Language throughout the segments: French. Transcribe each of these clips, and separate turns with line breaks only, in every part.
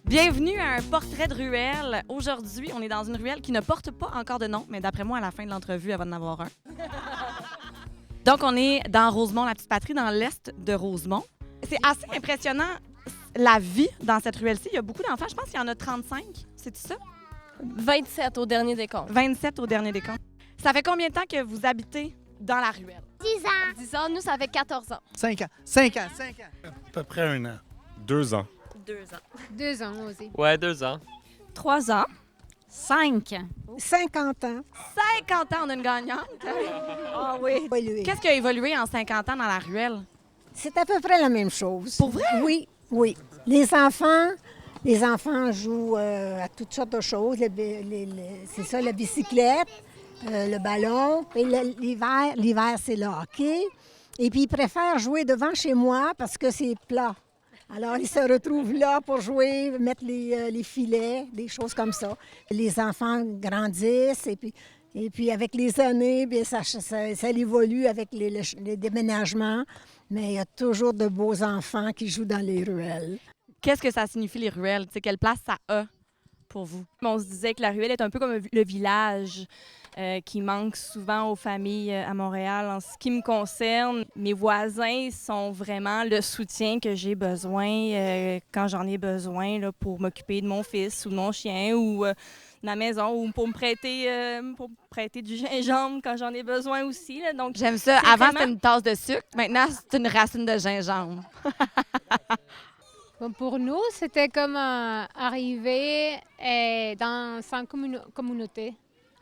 Bienvenue à un portrait de ruelle. Aujourd'hui, on est dans une ruelle qui ne porte pas encore de nom, mais d'après moi, à la fin de l'entrevue, elle va en avoir un. Donc, on est dans Rosemont, la petite patrie, dans l'est de Rosemont. C'est assez impressionnant, la vie dans cette ruelle-ci. Il y a beaucoup d'enfants. Je pense qu'il y en a 35. C'est ça?
27 au dernier décompte.
27 au dernier décompte. Ça fait combien de temps que vous habitez dans la ruelle?
10 ans.
10 ans, nous, ça fait 14 ans.
5 ans. 5 ans. 5 ans.
À peu près 1 an. 2 ans.
2 ans.
2 ans aussi.
Ouais, 2 ans.
3 ans.
5.
50 ans.
50 ans, on a une gagnante.
Ah oui.
Qu'est-ce qui a évolué en 50 ans dans la ruelle?
C'est à peu près la même chose.
Pour vrai?
Oui, oui. Les enfants jouent à toutes sortes de choses. C'est ça, la bicyclette, le ballon. Et l'hiver, c'est le hockey. Et puis, ils préfèrent jouer devant chez moi parce que c'est plat. Alors, ils se retrouvent là pour jouer, mettre les filets, des choses comme ça. Les enfants grandissent et puis avec les années, bien, ça évolue avec les déménagements. Mais il y a toujours de beaux enfants qui jouent dans les ruelles.
Qu'est-ce que ça signifie, les ruelles? T'sais, quelle place ça a pour vous?
On se disait que la ruelle est un peu comme le village qui manque souvent aux familles à Montréal. En ce qui me concerne, mes voisins sont vraiment le soutien que j'ai besoin quand j'en ai besoin là, pour m'occuper de mon fils ou de mon chien ou de ma maison ou pour me prêter du gingembre quand j'en ai besoin aussi. Là. Donc,
J'aime ça.
c'est
Avant,
vraiment-
c'était une tasse de sucre. Maintenant, c'est une racine de gingembre.
Bon, pour nous, c'était comme arriver dans une communauté,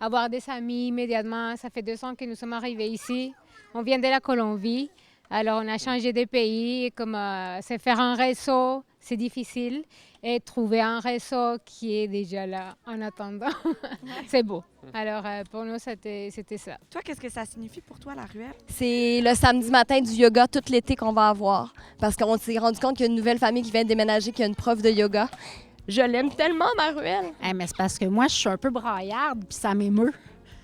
avoir des amis immédiatement. Ça fait 2 ans que nous sommes arrivés ici. On vient de la Colombie, alors on a changé de pays. Comme c'est faire un réseau, c'est difficile. Et trouver un réseau qui est déjà là en attendant, c'est beau. Alors pour nous, c'était ça.
Toi, qu'est-ce que ça signifie pour toi, la ruelle?
C'est le samedi matin du yoga tout l'été qu'on va avoir. Parce qu'on s'est rendu compte qu'il y a une nouvelle famille qui vient de déménager, qui a une prof de yoga. Je l'aime tellement, ma ruelle.
Mais c'est parce que moi, je suis un peu braillarde, puis ça m'émeut.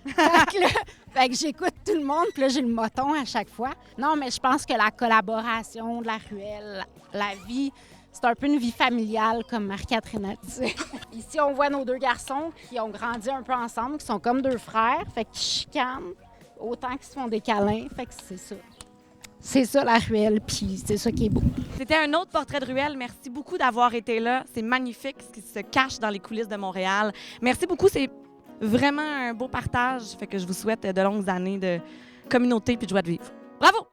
Fait que j'écoute tout le monde, puis là, j'ai le moton à chaque fois. Non, mais je pense que la collaboration de la ruelle, la vie, c'est un peu une vie familiale, comme Marie-Catherine a dit. Ici, on voit nos 2 garçons qui ont grandi un peu ensemble, qui sont comme 2 frères, fait qu'ils chicanent autant qu'ils se font des câlins. Fait que c'est ça. C'est ça, la ruelle, puis c'est ça qui est beau.
C'était un autre portrait de ruelle. Merci beaucoup d'avoir été là. C'est magnifique ce qui se cache dans les coulisses de Montréal. Merci beaucoup. C'est vraiment un beau partage. Fait que je vous souhaite de longues années de communauté puis de joie de vivre. Bravo!